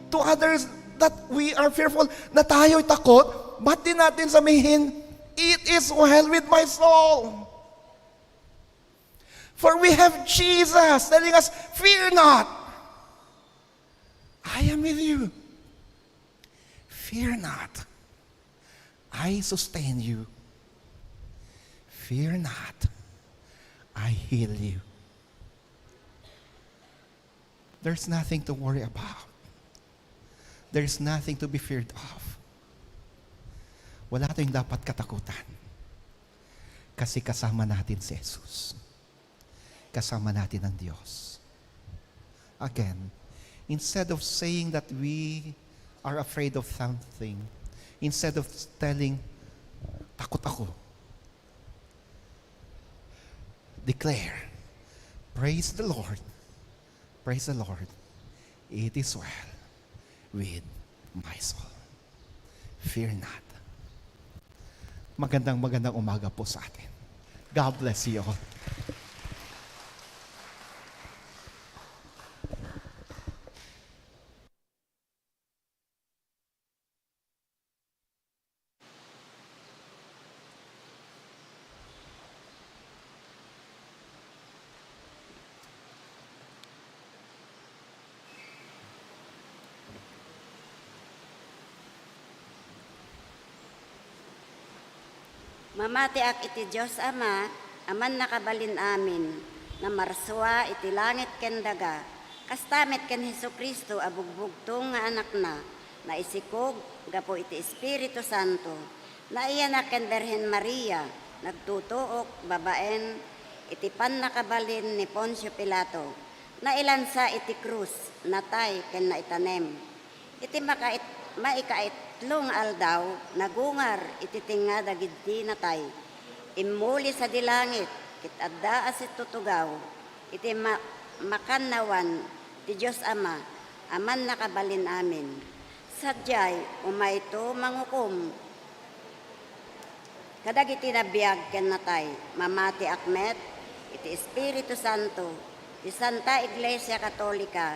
Speaker 4: to others that we are fearful, na tayo'y takot, ba't din natin sabihin, it is well with my soul. For we have Jesus telling us, fear not. I am with you. Fear not. I sustain you. Fear not. I heal you. There's nothing to worry about. There's nothing to be feared of. Wala tayong dapat katakutan. Kasi kasama natin si Jesus. Kasama natin ang Diyos. Again, instead of saying that we are afraid of something, instead of telling, takot ako, declare, praise the Lord. Praise the Lord. It is well with my soul. Fear not. Magandang umaga po sa atin. God bless you all.
Speaker 1: Mamati ak iti Diyos Ama, aman nakabalin amin, na marswa iti langit ken daga, kastamit ken Hesu Kristo abugbugtong nga anak na isikog gapo iti Espiritu Santo, na iya na ken Berhen Maria, nagtutuok babaen, iti pan nakabalin ni Poncio Pilato, na ilansa iti krus, natay ken naitanem, iti maikaitlong aldaw, nagungar iti tinga dagiti natay. Immuli sa dilangit, kit adda asit tutugaw, iti makannawan, ti Diyos Ama, aman nakabalin amin. Sadyay, umayto mangukom. Kadagiti nabiyag ken natay, mamati akmet, iti Espiritu Santo, ti Santa Iglesia Katolika,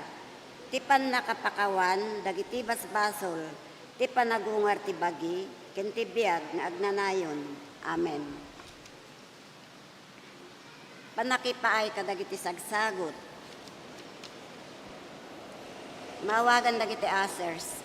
Speaker 1: ti pan nakapakawan, dagiti basbasol, ti panagungar ti bagi, ken ti biag nga agnanayon. Amen. Panakipaay kadagiti sagsagot. Mawagan dagiti asers.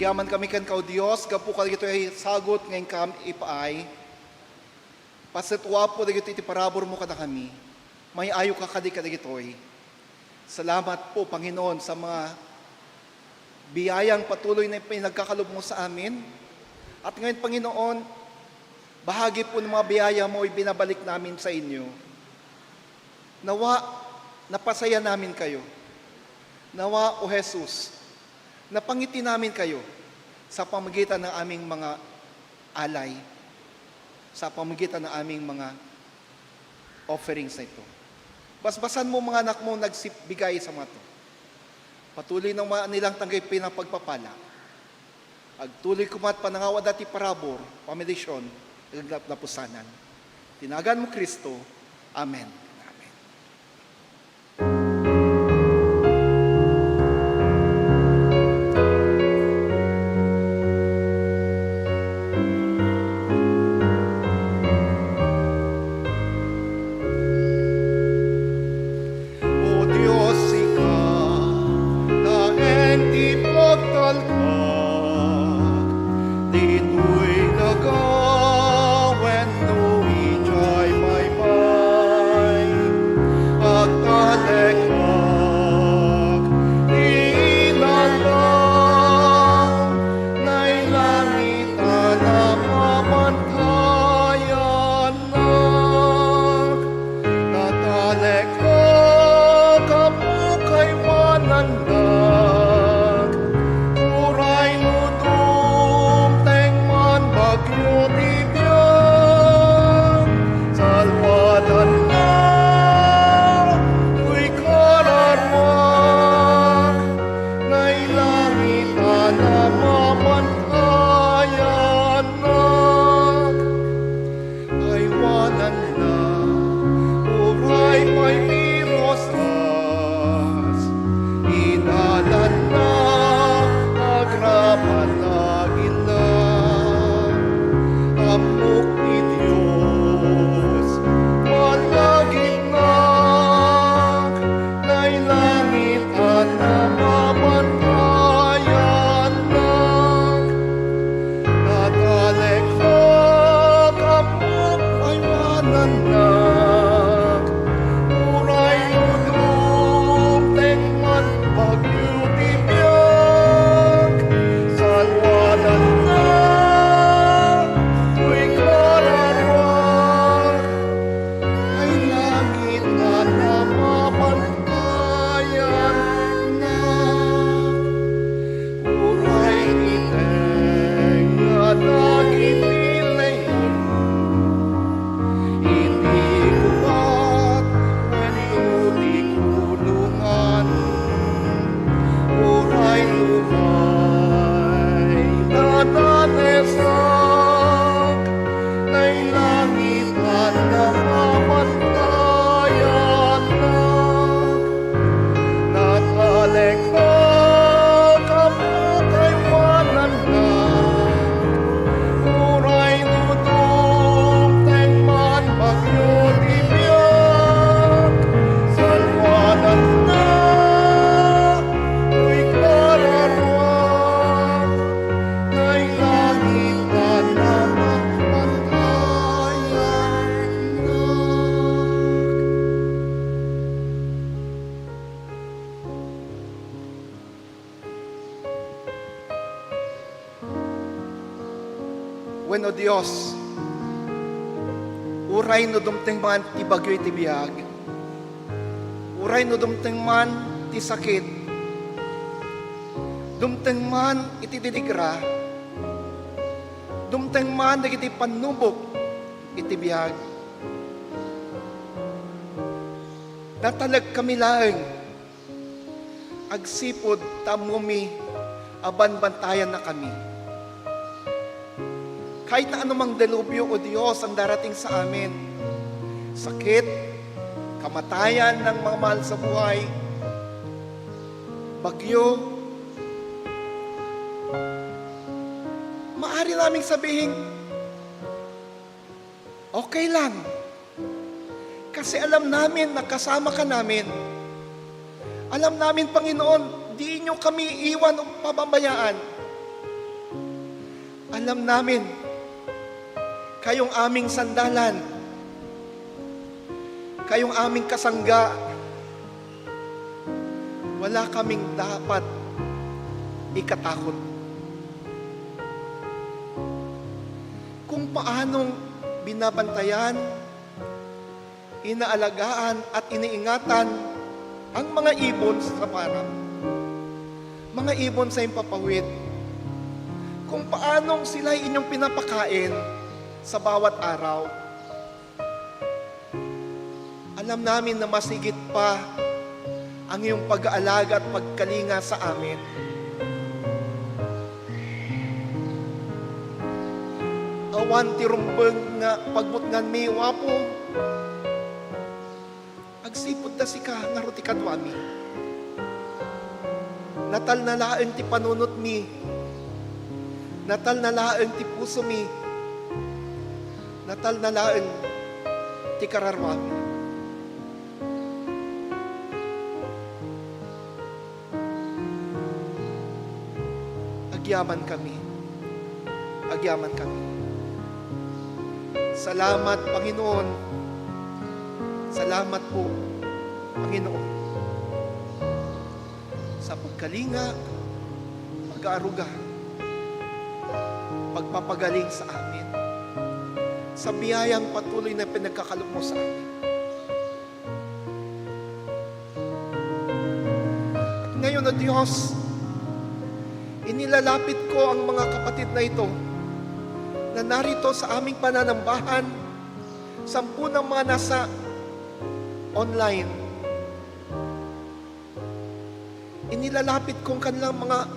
Speaker 3: Agyaman kami kan kao Dios, gapu ka dito ay sagot ngayon kam ipaay. Pasatwa po dito iti parabor mo kada kami. May ayo ka kadi ditoy. Salamat po Panginoon sa mga biyayang patuloy na pinagkakalob mo sa amin. At ngayon Panginoon, bahagi po ng mga biyaya mo ay binabalik namin sa inyo. Nawa, napasaya namin kayo. Nawa, O Jesus, napangiti namin kayo sa pamagitan ng aming mga alay, sa pamagitan ng aming mga offerings na ito. Basbasan mo mga anak mo nagsibigay sa mga ito. Patuloy ng mga nilang tanggapin ang pagpapala. Agtuloy kumat panangawa dati parabor, pamedisyon, napusanan. Tinagan mo Kristo. Amen. Amen. O Diyos, ikaw na enti pagtalkag, dito'y nagawen no ijay may may, at talekag, inalaw, na'y langitan na mamantayan nak, natalekag, kapukay manandag, uray nudum, tengman bagyo tibiyang, salwadan na, uy kararwag, na'y langitan na mamantayan nak, ay wanan na, uray may pirosas, inalan na, agrapan lagin na, amok ni Diyos, malagin na, na'y langit at namamantayan na, natalekak, amok ay mananag, uray nudum, tengman bagyo tibiyag, salwanan na, uy kararwag, ay langit na namamantayan na, uray iteng na daging nilay hindi kumat when di kulungan, uray lumay nadanesak, na'y langit at namamantayan na, natalekak, kapukay mananag, uray nudum, tengman bagyo tibiyag, salwanan na, uy kararwag, na'y langit at namamantayan na. When, O Diyos, uray no dumteng man ti bagyo'y ti biyag, uray no dumteng man ti sakit, dumteng man iti dinigra, dumteng man dagiti panubok iti biyag, natalag kami laeng, agsipod tamumi, aban-bantayan na kami. Kahit na anumang delubyo, O Diyos, ang darating sa amin, sakit, kamatayan ng mga mahal sa buhay, bagyo, maaari naming sabihin, okay lang. Kasi alam namin na kasama ka namin. Alam namin, Panginoon, di nyo kami iwan o pababayaan. Alam namin, kayong aming sandalan, kayong aming kasangga. Wala kaming dapat ikatakot. Kung paanong binabantayan, inaalagaan at iniingatan ang mga ibon sa parang, mga ibon sa impapawid, kung paanong sila inyong pinapakain sa bawat araw. Alam namin na masigit pa ang iyong pag-aalaga at pagkalinga sa amin. Awan ti rumbeng nga pagbutngan mi wapo. Agsipod da si ka nga ruti kadwami. Natal na laeng ti panunot mi. Natal na laeng ti puso mi. Natal na laeng ti kararwami. Agyaman kami. Agyaman kami. Salamat, Panginoon. Salamat po, Panginoon, sa pagkalinga, pag-aaruga, pagpapagaling sa amin, sa biyayang patuloy na pinagkakaloob mo sa amin. At ngayon, O Diyos, inilalapit ko ang mga kapatid na ito na narito sa aming pananambahan, 10 ng mga nasa online. Inilalapit kong kanilang mga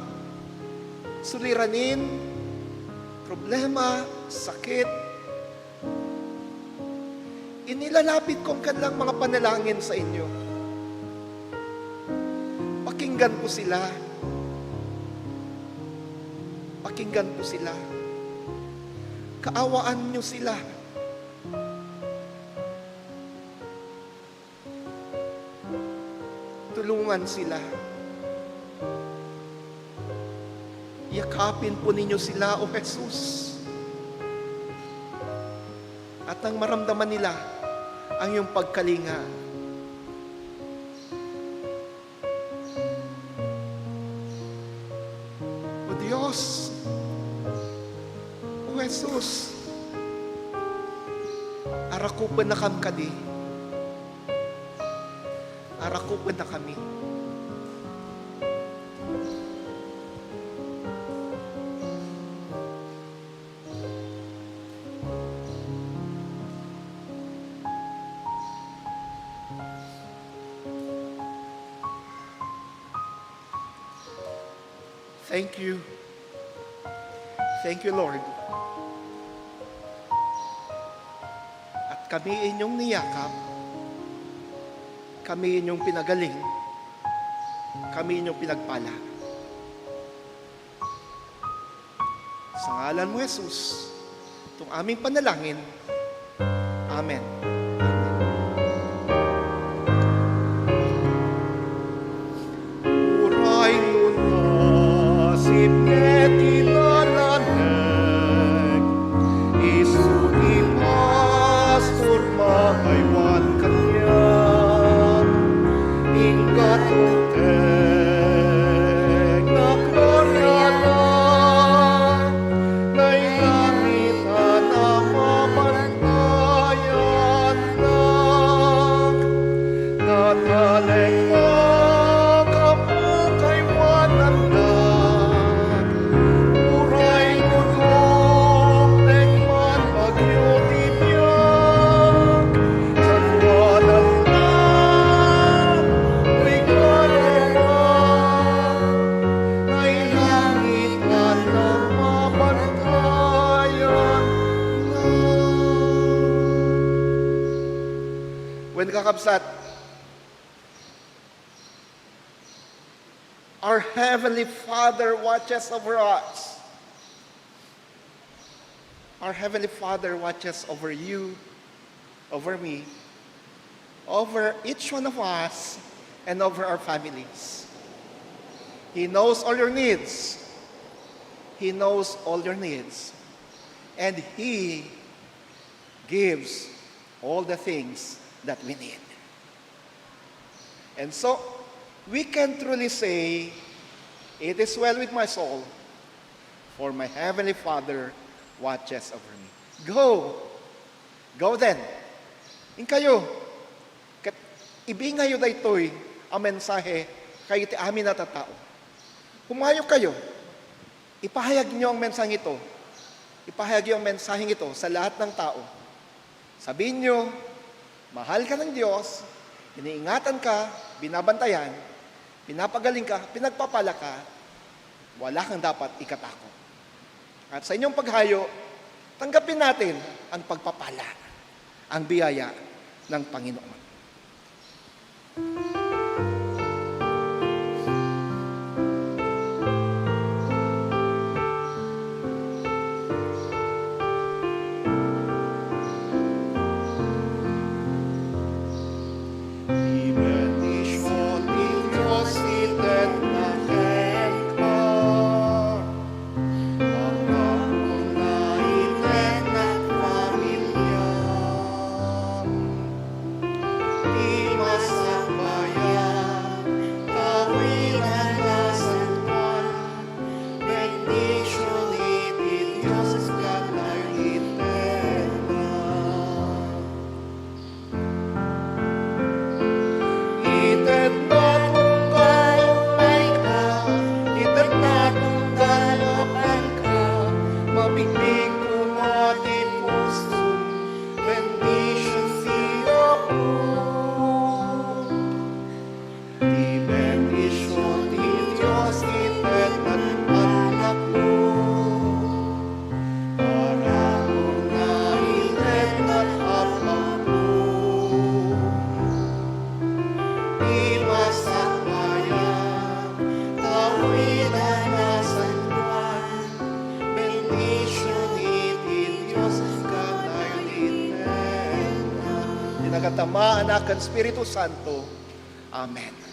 Speaker 3: suliranin, problema, sakit. Inilalapit kong kanilang mga panalangin sa inyo. Pakinggan po sila. Pakinggan po sila. Kaawaan niyo sila. Tulungan sila. Yakapin po ninyo sila, O Jesus. At nang maramdaman nila ang iyong pagkalinga. O Diyos, O Jesus, arakupan na kam kadi. Arakupan na kami. Thank you. Thank you, Lord. At kami inyong niyakap, kami inyong pinagaling, kami inyong pinagpala. Sa ngalan mo, Jesus, itong aming panalangin. Amen. Uray nun nasip ngeti nalanek, isu pastor mahaywan kanyan, ingkat utek na koryana, na'y langitan na mabantayan nak, natalek mo kapukay wanandag, uray nudok tekman bagyo tibiyag, sa tuwanan na may kalera, ay langitan na mabantayan na. When kakabsat, our Heavenly Father watches over us. Our Heavenly Father watches over you, over me, over each one of us, and over our families. He knows all your needs. He knows all your needs. And He gives all the things that we need. And so, we can truly say, it is well with my soul, for my Heavenly Father watches over me. Go! Go then! In kayo, kat ibingayo daytoy ang mensahe kayo ti amin na tatao. Humayo kayo, ipahayag niyo ang mensaheng ito. Ipahayag niyo ang mensaheng ito sa lahat ng tao. Sabihin niyo, mahal ka ng Diyos, iniingatan ka, binabantayan, pinapagaling ka, pinagpapala ka, wala kang dapat ikatakot. At sa inyong paghayo, tanggapin natin ang pagpapala, ang biyaya ng Panginoon. Anak, Espiritu Santo. Amen.